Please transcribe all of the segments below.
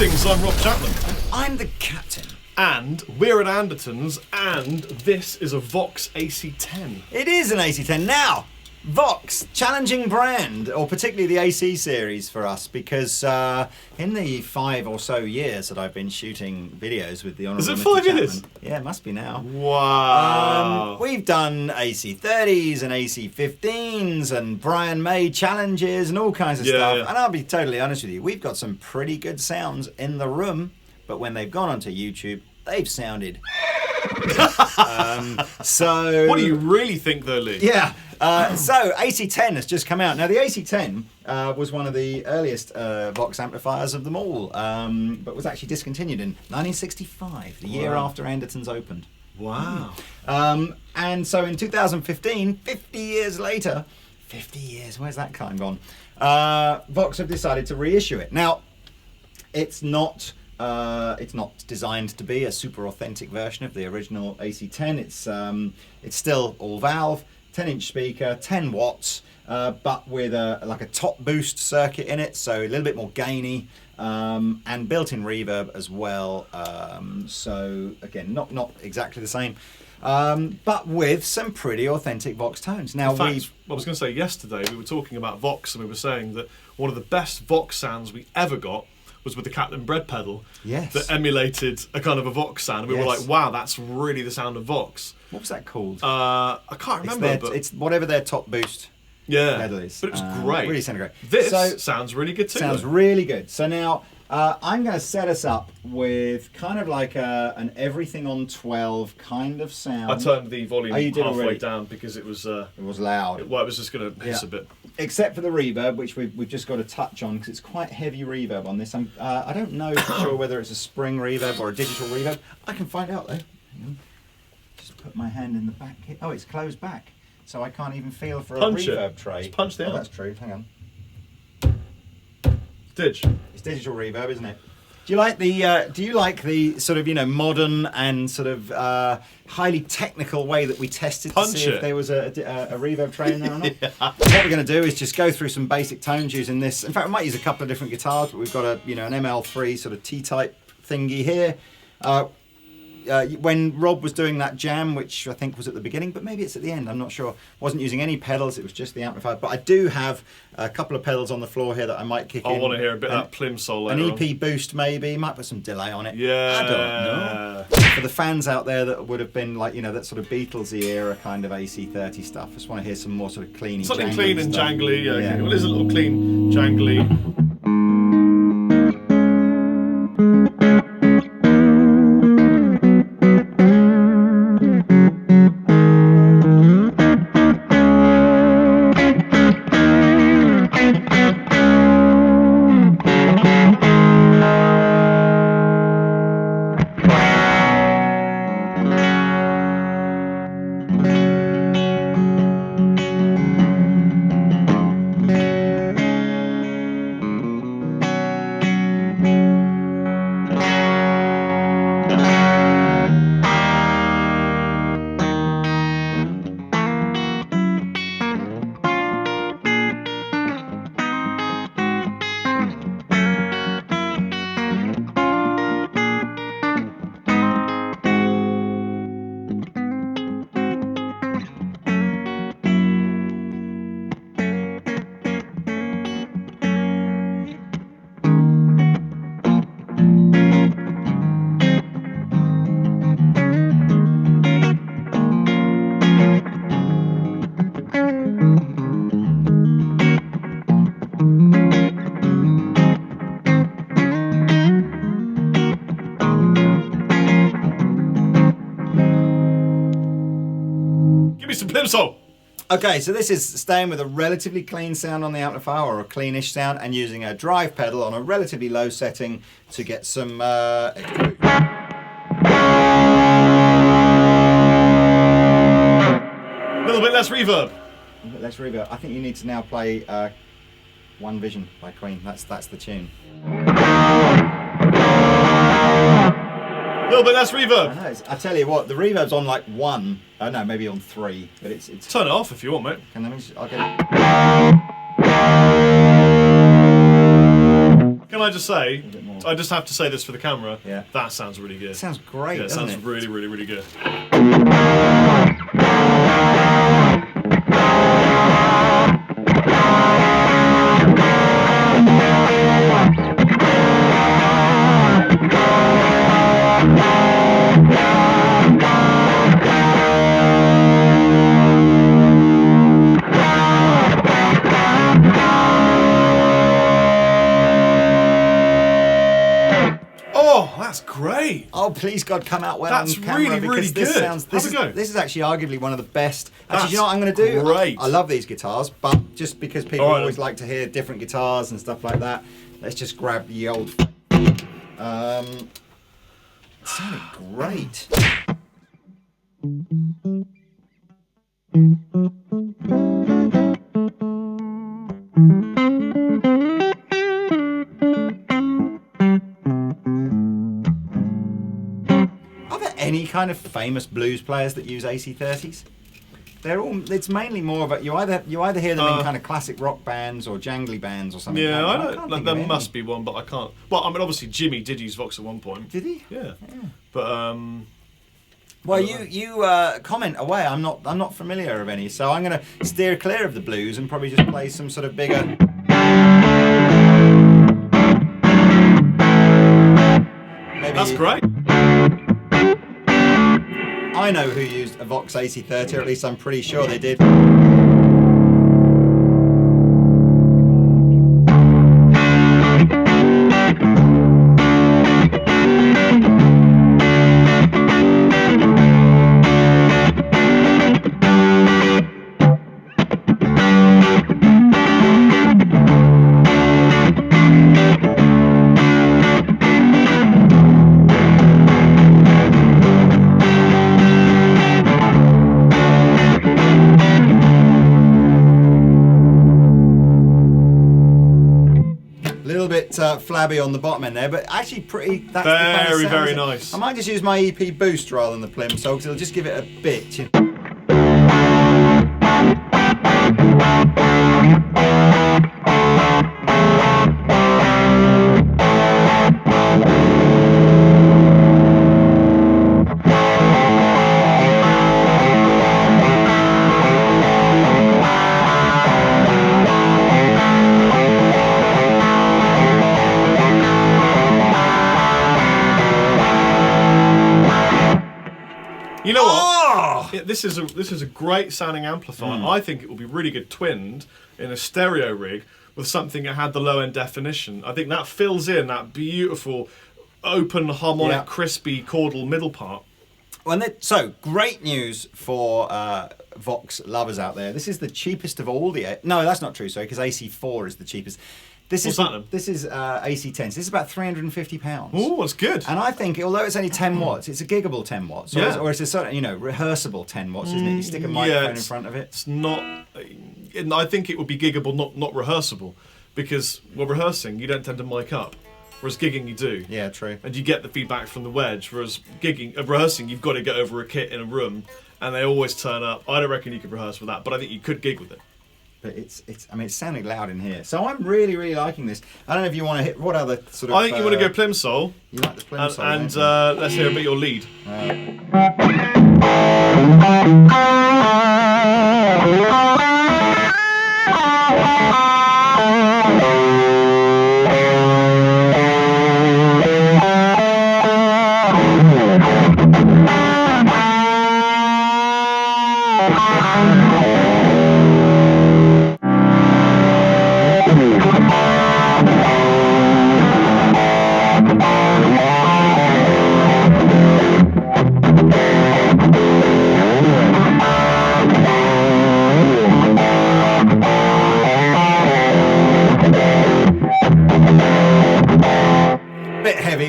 Greetings, I'm Rob Chapman. I'm the captain. And we're at Andertons, and this is a Vox AC10. It is an AC10. Now, Vox, challenging brand, or particularly the AC series for us, because in the 5 or so years that I've been shooting videos with the Honourable Is it Mr. 5 Chapman, years? Yeah, it must be now. Wow. We've done AC30s and AC15s and Brian May challenges and all kinds of stuff. Yeah. And I'll be totally honest with you, we've got some pretty good sounds in the room, but when they've gone onto YouTube, they've sounded. So What do you really think, though, Lee? yeah. So AC10 has just come out. Now the AC10 was one of the earliest Vox amplifiers of them all, but was actually discontinued in 1965, the year after Andertons opened. Wow. And so in 2015, 50 years later, 50 years, where's that time gone? Vox have decided to reissue it. Now, it's not designed to be a super authentic version of the original AC10. It's still all valve, 10-inch speaker, 10 watts, but with like a top boost circuit in it, so a little bit more gainy, and built-in reverb as well. So again, not exactly the same, but with some pretty authentic Vox tones. Now, In fact, I was going to say yesterday we were talking about Vox, and we were saying that one of the best Vox sounds we ever got was with the Captain bread pedal. Yes. That emulated a kind of a Vox sound. We were like, wow, that's really the sound of Vox. what was that called? I can't remember, but it's whatever their top boost yeah, pedal is. but it was great. Really sounded great. This So- sounds really good too. Sounds though. really good. So now I'm going to set us up with kind of like an everything on 12 kind of sound. I turned the volume Oh, you did halfway already? down because it was It was loud. well, it was just going to hiss Yeah. a bit. Except for the reverb, which we've just got to touch on because it's quite heavy reverb on this. I don't know for sure whether it's a spring reverb or a digital reverb. I can find out though. Hang on. Just put my hand in the back here. Oh, it's closed back, so I can't even feel for Punch a it. reverb tray. Just punch the Oh, arm. that's true. Hang on. Dig. It's digital reverb, isn't it? Do you like the sort of modern and sort of highly technical way that we tested to Punch see it. if there was a reverb tray in there or not? What we're going to do is just go through some basic tones using this. In fact, we might use a couple of different guitars, but we've got an ML3 sort of T-type thingy here. When Rob was doing that jam, which I think was at the beginning, but maybe it's at the end, I'm not sure, wasn't using any pedals, it was just the amplifier. But I do have a couple of pedals on the floor here that I might kick in. I want to hear a bit of that plim sol An later on. EP boost maybe, might put some delay on it. Yeah. I don't know. For the fans out there that would have been like, that sort of Beatlesy era kind of AC30 stuff, I just want to hear some more sort of clean Something jangly clean and stuff. jangly. Yeah. Yeah. Well, there's a little clean, jangly. Give me some plim sol. Okay, so this is staying with a relatively clean sound on the amplifier, or a cleanish sound, and using a drive pedal on a relatively low setting to get some extra. A little bit less reverb. A bit less reverb. I think you need to now play One Vision by Queen. That's the tune. A little bit less reverb. I tell you what, the reverb's on like 1. No, maybe on 3, but it's. Turn it off if you want, mate. I'll get it. Can I just say, bit more. I just have to say this for the camera. Yeah. That sounds really good. It sounds great. Yeah, it doesn't sounds really, really, really good. Oh, that's great. Oh, please God, come out well That's on camera. really, because really this good. Sounds, this, Have is, a go. this is actually arguably one of the best. Actually, That's you know what I'm going to do? great. I love these guitars, but just because people All right, always then. like to hear different guitars and stuff like that, let's just grab the old. It sounded great. Are there any kind of famous blues players that use AC30s? They're all. It's mainly more of a you either hear them in kind of classic rock bands or jangly bands or something. Yeah, like that. I can't don't. think There of any. must be one, but I can't. Well, I mean, obviously Jimmy did use Vox at one point. Did he? Yeah. But Well, you comment away. I'm not familiar of any, so I'm going to steer clear of the blues and probably just play some sort of bigger. Maybe that's great. I know who used a Vox AC30, or at least I'm pretty sure they did. Flabby on the bottom end there, but actually pretty. That's Very, the kind of very sound. nice. I might just use my EP boost rather than the plimsoll because it'll just give it a bit. You know. You know what? Oh! Yeah, this is a great sounding amplifier. I think it will be really good twinned in a stereo rig with something that had the low end definition. I think that fills in that beautiful, open, harmonic, Yeah. crispy chordal middle part. So great news for Vox lovers out there. This is the cheapest of all the. No, that's not true. Sorry, because AC4 is the cheapest. This What's is that then? This is AC10. So this is about £350. Oh, that's good. And I think, although it's only 10 watts, it's a giggable 10 watts. Yeah. Or it's a sort of, rehearsable 10 watts, isn't it? You stick a microphone in it's- front of it. It's not. I think it would be giggable, not rehearsable, because while rehearsing you don't tend to mic up, whereas gigging you do. Yeah, true. And you get the feedback from the wedge, whereas rehearsing you've got to get over a kit in a room, and they always turn up. I don't reckon you could rehearse with that, but I think you could gig with it. But it's sounding loud in here. So I'm really, really liking this. I don't know if you want to hit, what other sort of... I think you want to go plimsoll, You like the plimsoll, and don't let's hear a bit of your lead.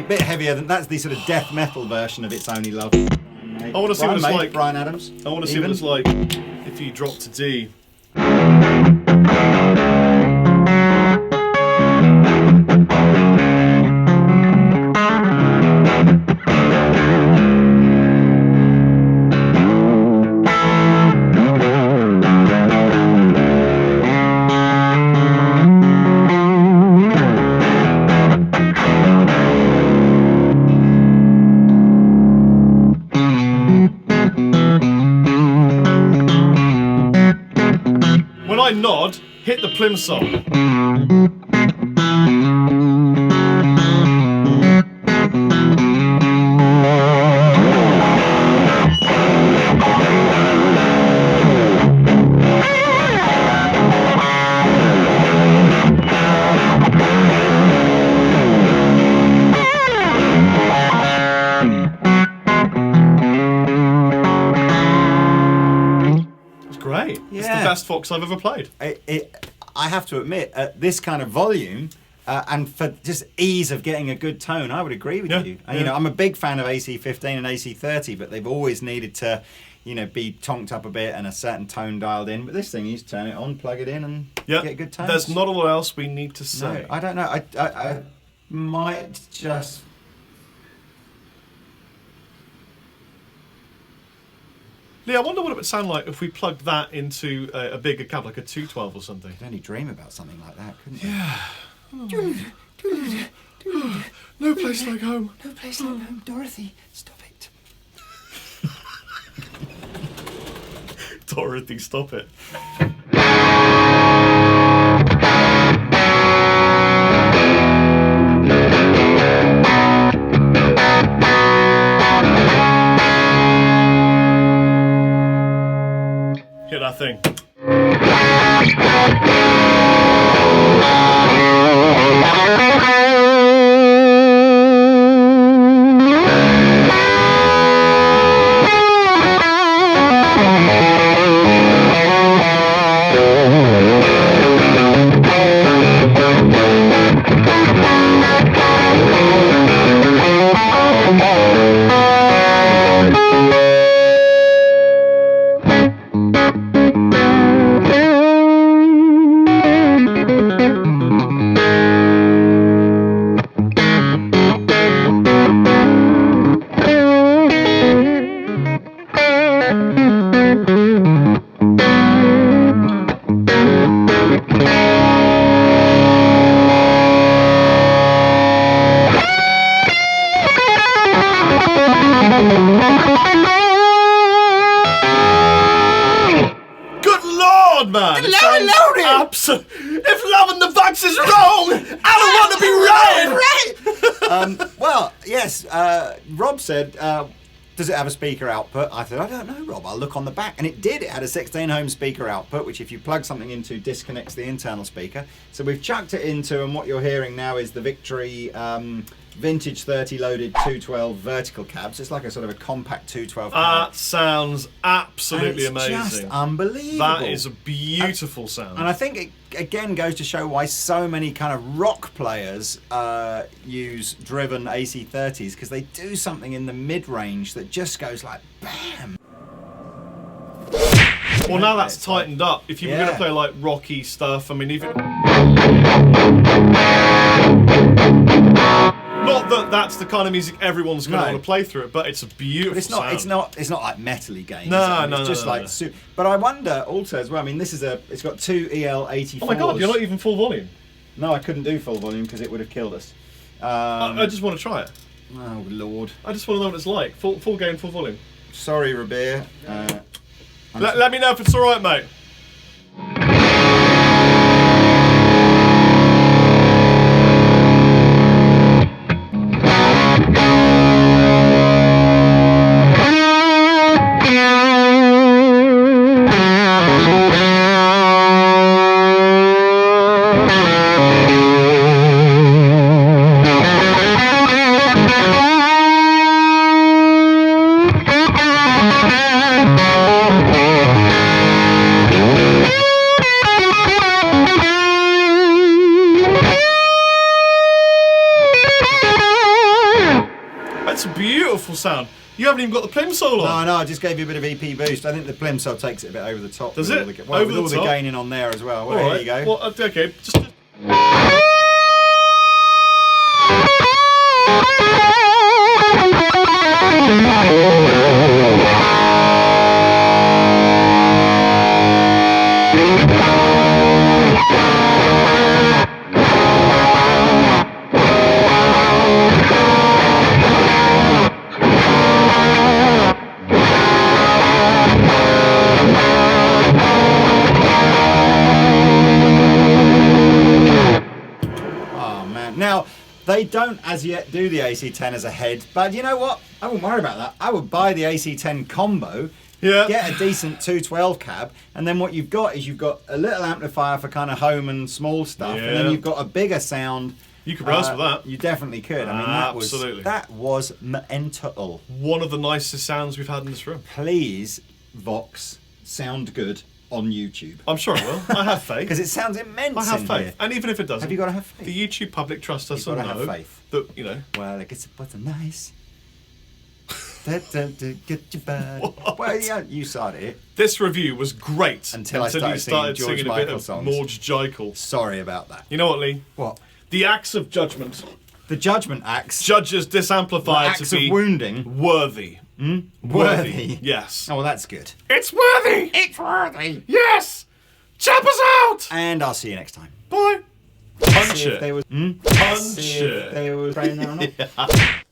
Bit heavier than that's the sort of death metal version of It's Only Love. I want to see what it's like. Brian Adams. I want to see what it's like if you drop to D. I nod, hit the plimsoll. Great. Yeah. It's the best Vox I've ever played. I have to admit, at this kind of volume, and for just ease of getting a good tone, I would agree with you. Yeah. You know, I'm a big fan of AC15 and AC30, but they've always needed to, you know, be tonked up a bit and a certain tone dialed in. But this thing, you just turn it on, plug it in, and get good tones. There's not a lot else we need to say. No, I don't know. I might just... Lee, I wonder what it would sound like if we plugged that into a bigger cab, like a 212 or something. You could only dream about something like that, couldn't you? Yeah. No place like home. No place like home. Dorothy, stop it. Dorothy, stop it. Hit that thing. If loving the Vox is wrong, I don't want to be right. Well, yes. Rob said, "Does it have a speaker output?" I said, "I don't know, Rob. I'll look on the back." And it did. It had a 16-ohm speaker output, which, if you plug something into, disconnects the internal speaker. So we've chucked it into, and what you're hearing now is the Victory vintage 30 loaded 212 vertical cabs. It's like a sort of a compact 212 cab. That sounds absolutely amazing. It's just unbelievable. That is a beautiful sound. And I think it again goes to show why so many kind of rock players use driven AC30s, because they do something in the mid-range that just goes like bam. Well, now that's tightened up. If you were going to play like rocky stuff, I mean, even... Not that that's the kind of music everyone's going to want to play through it, but it's a beautiful sound. It's not like metally games. No, it's just like. But I wonder also as well. I mean, it's got two EL84s. Oh my God, you're not even full volume. No, I couldn't do full volume because it would have killed us. I just want to try it. Oh Lord. I just want to know what it's like. Full game, full volume. Sorry, Rabir. Let me know if it's all right, mate. Sound. You haven't even got the plimsoll on. No, I just gave you a bit of EP boost. I think the plimsoll takes it a bit over the top. Does it? With all the gaining on there as well. Well, there you go. Well, okay. They don't as yet do the AC10 as a head, but you know what? I wouldn't worry about that. I would buy the AC10 combo, get a decent 212 cab, and then what you've got is you've got a little amplifier for kind of home and small stuff, and then you've got a bigger sound. You could browse with that. You definitely could. I mean, that was mental. One of the nicest sounds we've had in this room. Please, Vox, sound good on YouTube. I'm sure it will. I have faith. Because it sounds immense. I have in faith. here. And even if it doesn't, have you got to have faith? The YouTube public trust us You've and got to know have faith. that, you know. Well, it gets a nice. Get your bud. Well, yeah, you started it. This review was great until you started singing a bit of songs. George Jekyll. Sorry about that. You know what, Lee? What? The axe of judgment. The judgment axe. Judges disamplified axe to be of wounding. Worthy. Worthy. Yes. Oh, well, that's good. It's worthy. It's worthy. Yes. Chappers out. And I'll see you next time. Bye. Punch See if it. there was, Punch see if it. there was rain there or not.